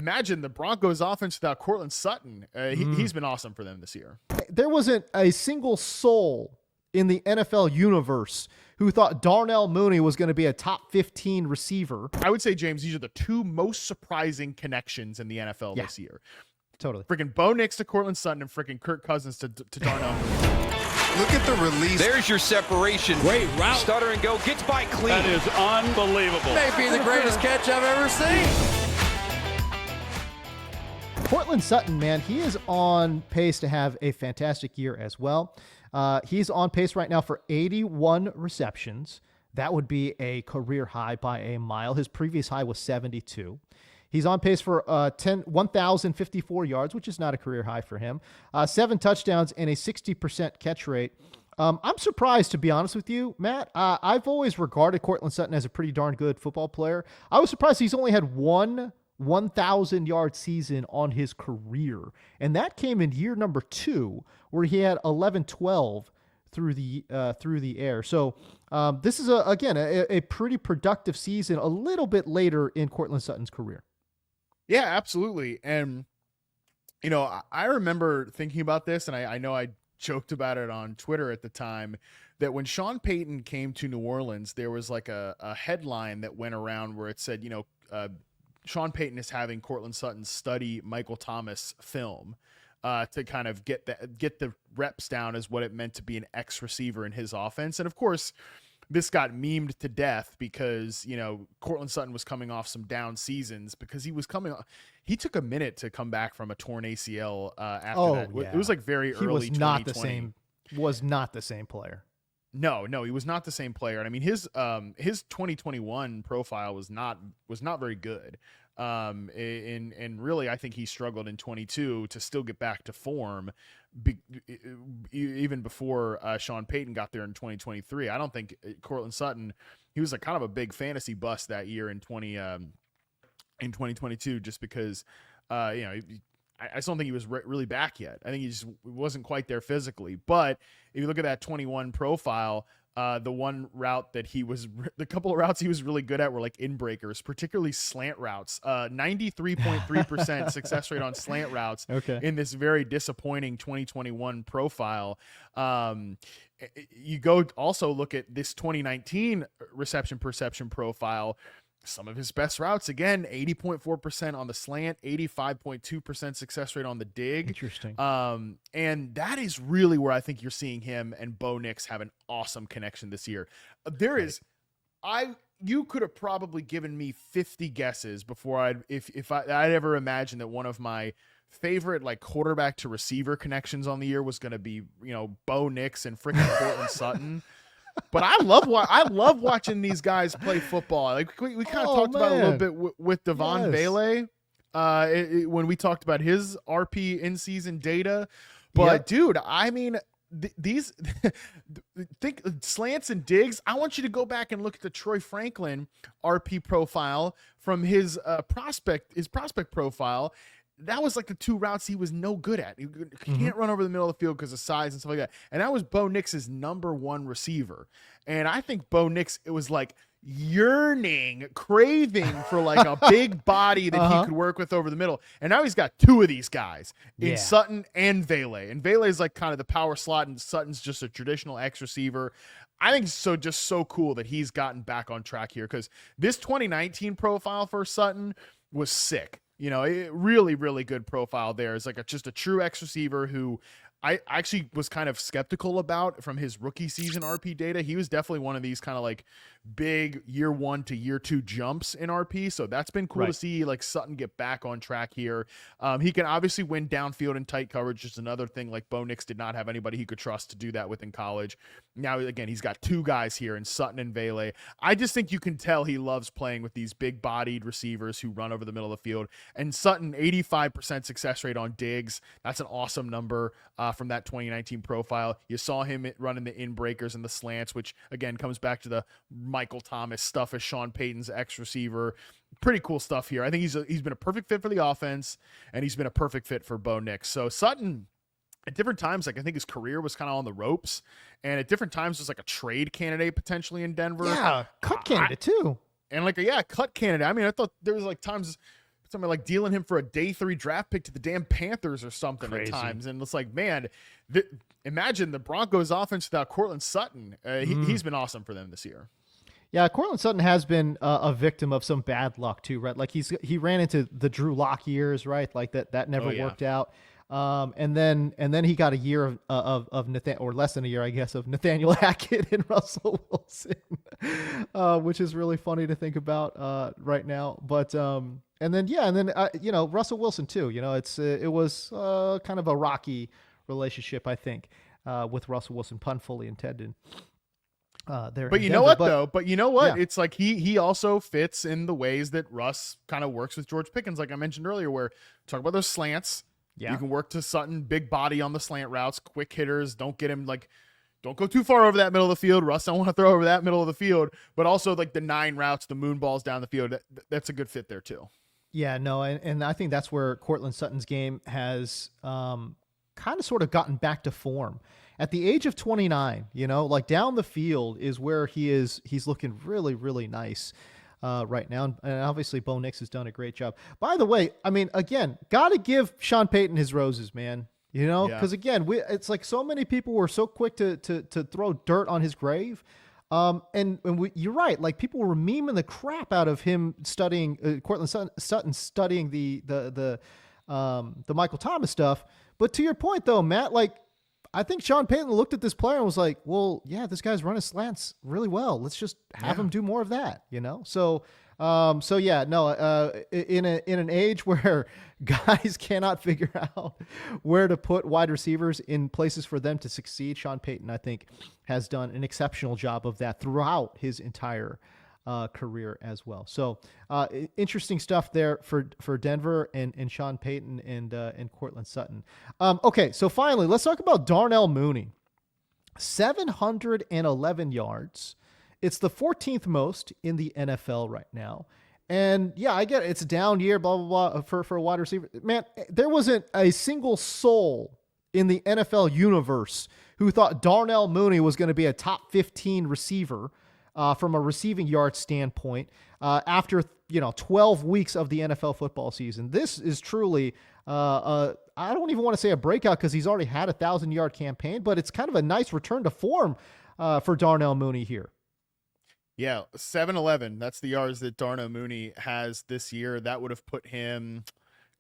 imagine the Broncos offense without Cortland Sutton. He's been awesome for them this year. There wasn't a single soul in the NFL universe who thought Darnell Mooney was going to be a top 15 receiver. I would say, James, these are the two most surprising connections in the NFL this year. Totally. Freaking Bo Nix to Cortland Sutton and freaking Kirk Cousins to Darnell Mooney. Look at the release. There's your separation. Great route. Stutter and go. Gets by clean. That is unbelievable. Maybe the greatest catch I've ever seen. Cortland Sutton, man, he is on pace to have a fantastic year as well. He's on pace right now for 81 receptions. That would be a career high by a mile. His previous high was 72. He's on pace for 1,054 yards, which is not a career high for him. 7 touchdowns and a 60% catch rate. I'm surprised, to be honest with you, Matt. I've always regarded Cortland Sutton as a pretty darn good football player. I was surprised he's only had one 1,000-yard season on his career, and that came in year number 2, where he had 11-12 through the air. So this is a pretty productive season. A little bit later in Cortland Sutton's career. Yeah, absolutely. And, you know, I remember thinking about this, and I know I joked about it on Twitter at the time, that when Sean Payton came to New Orleans, there was like a headline that went around where it said, you know, Sean Payton is having Cortland Sutton study Michael Thomas film to kind of get the reps down as what it meant to be an ex-receiver in his offense. And, of course, this got memed to death because, you know, Cortland Sutton was coming off some down seasons because he took a minute to come back from a torn ACL after that. Yeah. It was like very early. He was not the same player. No, he was not the same player. And I mean, his 2021 profile was not very good. And really, I think he struggled in 22 to still get back to form, even before Sean Payton got there in 2023. I don't think Cortland Sutton, he was kind of a big fantasy bust that year in 2022, just because, you know, I just don't think he was really back yet. I think he just wasn't quite there physically. But if you look at that 21 profile, the couple of routes he was really good at were like in breakers, particularly slant routes. 93.3% success rate on slant routes in this very disappointing 2021 profile. You go also look at this 2019 reception perception profile. Some of his best routes, again, 80.4% on the slant, 85.2% success rate on the dig. Interesting. And that is really where I think you're seeing him and Bo Nix have an awesome connection this year. You could have probably given me 50 guesses before I'd ever imagined that one of my favorite like quarterback to receiver connections on the year was going to be, you know, Bo Nix and freaking Cortland Sutton. But I love watching these guys play football. Like we kind of talked about it a little bit with Devon Bailey when we talked about his RP in season data. But dude, I mean, these think slants and digs. I want you to go back and look at the Troy Franklin RP profile from his prospect profile. That was like the 2 routes he was no good at. He can't run over the middle of the field because of size and stuff like that. And that was Bo Nix's number 1 receiver. And I think Bo Nix, it was like craving for like a big body that he could work with over the middle. And now he's got 2 of these guys in Sutton and Vele. And Vele is like kind of the power slot, and Sutton's just a traditional X receiver. I think just so cool that he's gotten back on track here, because this 2019 profile for Sutton was sick. You know, really, really good profile there. It's like just a true X receiver who I actually was kind of skeptical about from his rookie season RP data. He was definitely one of these kind of like big year 1 to year 2 jumps in RP. So that's been cool to see like Sutton get back on track here. He can obviously win downfield in tight coverage. Just another thing, like Bo Nix did not have anybody he could trust to do that with in college. Now, again, he's got 2 guys here in Sutton and Vele. I just think you can tell he loves playing with these big bodied receivers who run over the middle of the field. And Sutton, 85% success rate on digs. That's an awesome number from that 2019 profile. You saw him running the in breakers and the slants, which again comes back to the Michael Thomas stuff as Sean Payton's ex receiver. Pretty cool stuff here. I think he's been a perfect fit for the offense, and he's been a perfect fit for Bo Nix. So Sutton, at different times, like I think his career was kind of on the ropes, and at different times was like a trade candidate potentially in Denver. Yeah, cut candidate too. And cut candidate. I mean, I thought there was like times something like dealing him for a day 3 draft pick to the damn Panthers or something Crazy. at times. And it's like, man, imagine the Broncos offense without Cortland Sutton. He's been awesome for them this year. Yeah, Cortland Sutton has been a victim of some bad luck too, right? Like he ran into the Drew Lock years, right? Like that never worked out. And then he got a year of or less than a year, I guess, of Nathaniel Hackett and Russell Wilson, which is really funny to think about right now. But and then Russell Wilson too. You know, it was kind of a rocky relationship, I think, with Russell Wilson, pun fully intended. But you know what, though? Yeah. It's like he also fits in the ways that Russ kind of works with George Pickens, like I mentioned earlier, where talk about those slants. Yeah. You can work to Sutton, big body on the slant routes, quick hitters. Don't get him don't go too far over that middle of the field. Russ don't want to throw over that middle of the field, but also like the 9 routes, the moon balls down the field. That's a good fit there too. Yeah, no, and I think that's where Cortland Sutton's game has kind of sort of gotten back to form. At the age of 29, like down the field is where he's looking really, really nice right now. And obviously Bo Nix has done a great job. By the way, I mean, again, got to give Sean Payton his roses, man. Because again, it's like so many people were so quick to throw dirt on his grave. You're right. Like people were memeing the crap out of him studying Cortland Sutton studying the Michael Thomas stuff. But to your point though, Matt, like I think Sean Payton looked at this player and was like, well, yeah, this guy's running slants really well. Let's just have him do more of that, So in an age where guys cannot figure out where to put wide receivers in places for them to succeed, Sean Payton, I think, has done an exceptional job of that throughout his entire career as well. So interesting stuff there for Denver and Sean Payton and Cortland Sutton. Okay, so finally, let's talk about Darnell Mooney. 711 yards. It's the 14th most in the NFL right now. And yeah, I get it. It's a down year, blah, blah, blah, for a wide receiver. Man, there wasn't a single soul in the NFL universe who thought Darnell Mooney was going to be a top 15 receiver from a receiving yard standpoint after 12 weeks of the NFL football season. This is truly I don't even want to say a breakout because he's already had 1,000-yard campaign, but it's kind of a nice return to form for Darnell Mooney here. Yeah, 711. That's the yards that Darnell Mooney has this year. That would have put him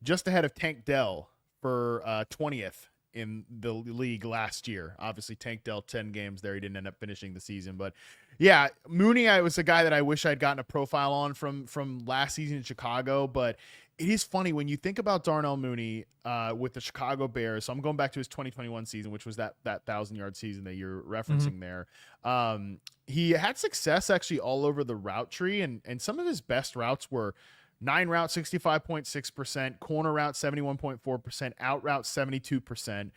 just ahead of Tank Dell for 20th in the league last year. Obviously, Tank Dell 10 games there. He didn't end up finishing the season, but yeah, Mooney, I was a guy that I wish I'd gotten a profile on from last season in Chicago, but it is funny when you think about Darnell Mooney with the Chicago Bears. So I'm going back to his 2021 season, which was that 1,000-yard season that you're referencing there. He had success actually all over the route tree, and some of his best routes were 9 route 65.6%, corner route 71.4%, out route 72%.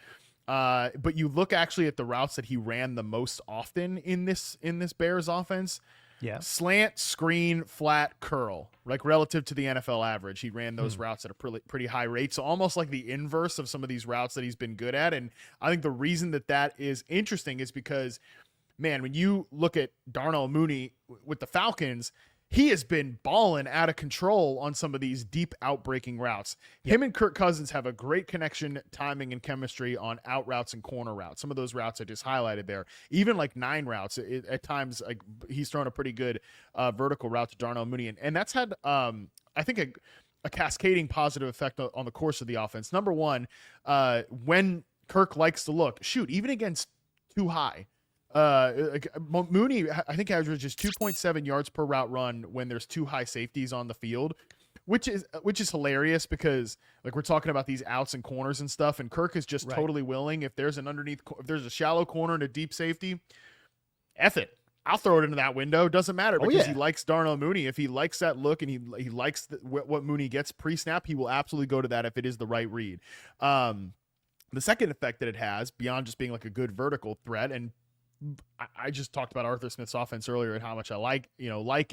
But you look actually at the routes that he ran the most often in this Bears offense. Yeah. Slant, screen, flat, curl, like relative to the NFL average. He ran those routes at a pretty high rate. So almost like the inverse of some of these routes that he's been good at. And I think the reason that is interesting is because, man, when you look at Darnell Mooney with the Falcons, he has been balling out of control on some of these deep outbreaking routes. Him and Kirk Cousins have a great connection, timing, and chemistry on out routes and corner routes. Some of those routes I just highlighted there, even like 9 routes, at times like he's thrown a pretty good vertical route to Darnell Mooney. And that's had, I think, a cascading positive effect on the course of the offense. Number one, when Kirk likes to look, even against too high, Mooney, I think, averages 2.7 yards per route run when there's 2 high safeties on the field, which is hilarious because like we're talking about these outs and corners and stuff, and Kirk is just totally willing. If there's if there's a shallow corner and a deep safety, F it, I'll throw it into that window. Doesn't matter because he likes Darnell Mooney. If he likes that look and he likes what Mooney gets pre-snap, he will absolutely go to that if it is the right read. The second effect that it has, beyond just being like a good vertical threat, and I just talked about Arthur Smith's offense earlier and how much I like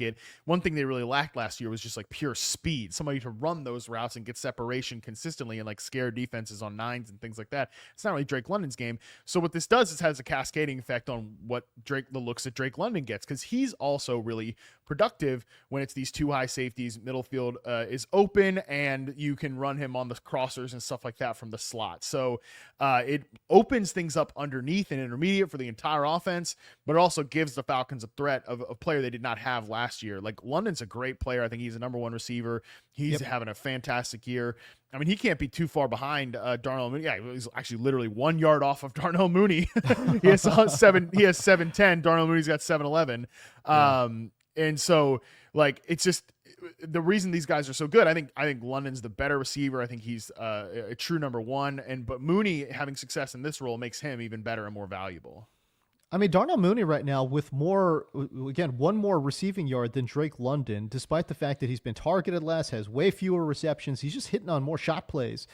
it. One thing they really lacked last year was just like pure speed, somebody to run those routes and get separation consistently and like scare defenses on 9s and things like that. It's not really Drake London's game. So what this does is has a cascading effect on what the looks that Drake London gets, because he's also really productive when it's these two high safeties. Middle field is open, and you can run him on the crossers and stuff like that from the slot. So it opens things up underneath and intermediate for the entire offense, but it also gives the Falcons a threat of a player they did not have last year. Like, London's a great player. I think he's a number one receiver. He's having a fantastic year. I mean, he can't be too far behind Darnell Mooney. Yeah, he's actually literally 1 yard off of Darnell Mooney. He has 710. Darnell Mooney's got 711. And so, like, it's just the reason these guys are so good. I think London's the better receiver. I think he's a true number one. But Mooney having success in this role makes him even better and more valuable. I mean, Darnell Mooney right now with one more receiving yard than Drake London, despite the fact that he's been targeted less, has way fewer receptions. He's just hitting on more shot plays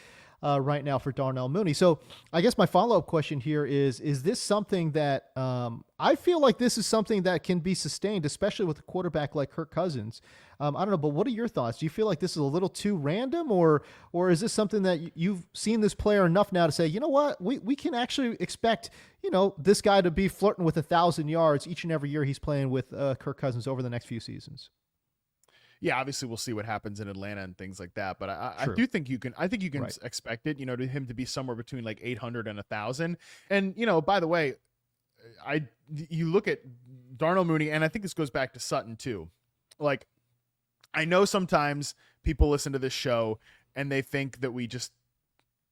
right now for Darnell Mooney. So I guess my follow-up question here is this something that I feel like this is something that can be sustained, especially with a quarterback like Kirk Cousins? I don't know, but what are your thoughts? Do you feel like this is a little too random, or is this something that you've seen this player enough now to say, you know what, we can actually expect, this guy to be flirting with 1,000 yards each and every year he's playing with Kirk Cousins over the next few seasons? Yeah, obviously we'll see what happens in Atlanta and things like that, but I do think you can. I think you can expect it. To him to be somewhere between like 800 and 1,000. And by the way, you look at Darnell Mooney, and I think this goes back to Sutton too. Like, I know sometimes people listen to this show and they think that we just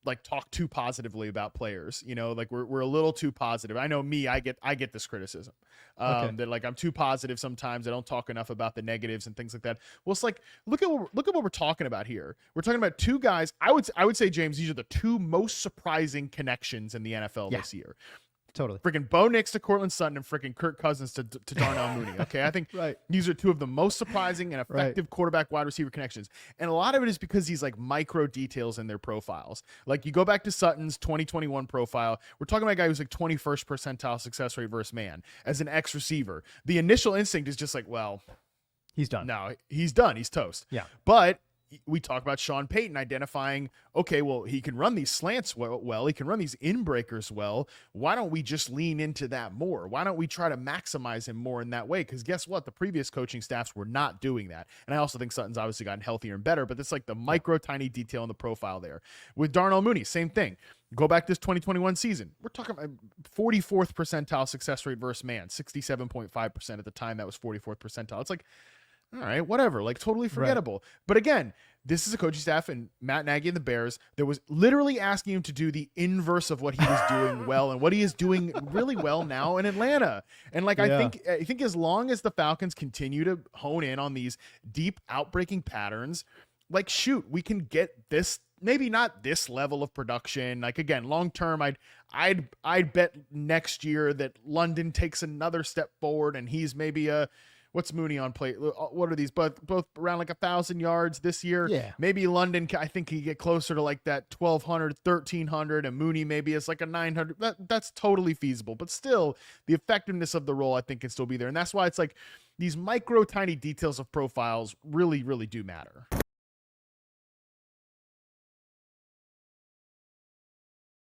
like talk too positively about players, like we're a little too positive. I know me, I get this criticism that like I'm too positive sometimes. I don't talk enough about the negatives and things like that. Well, it's like, look at what we're talking about here. We're talking about two guys. I would say, James, these are the two most surprising connections in the NFL this year. Totally. Freaking Bo Nix to Cortland Sutton and freaking Kirk Cousins to Darnell Mooney. Okay. I think these are two of the most surprising and effective quarterback wide receiver connections. And a lot of it is because these like micro details in their profiles. Like, you go back to Sutton's 2021 profile. We're talking about a guy who's like 21st percentile success rate versus man as an X receiver. The initial instinct is just like, well, he's done. No, he's done. He's toast. Yeah. But we talk about Sean Payton identifying, okay, well, he can run these slants well, he can run these in-breakers well. Why don't we just lean into that more? Why don't we try to maximize him more in that way? Because guess what? The previous coaching staffs were not doing that. And I also think Sutton's obviously gotten healthier and better, but it's like the micro tiny detail in the profile there. With Darnell Mooney, same thing. Go back this 2021 season. We're talking about 44th percentile success rate versus man, 67.5% at the time. That was 44th percentile. It's like, all right, whatever, like totally forgettable. But again, this is a coaching staff and Matt Nagy and the Bears that was literally asking him to do the inverse of what he was doing well and what he is doing really well now in Atlanta. And like, I think as long as the Falcons continue to hone in on these deep outbreaking patterns, like, shoot, we can get this, maybe not this level of production. Like, again, long term, I'd bet next year that London takes another step forward and he's maybe what's Mooney on plate? What are these? Both around like 1,000 yards this year. Yeah. Maybe London, I think he get closer to like that 1,200, 1,300, and Mooney maybe is like a 900. That's totally feasible. But still, the effectiveness of the role I think can still be there. And that's why it's like these micro tiny details of profiles really, really do matter.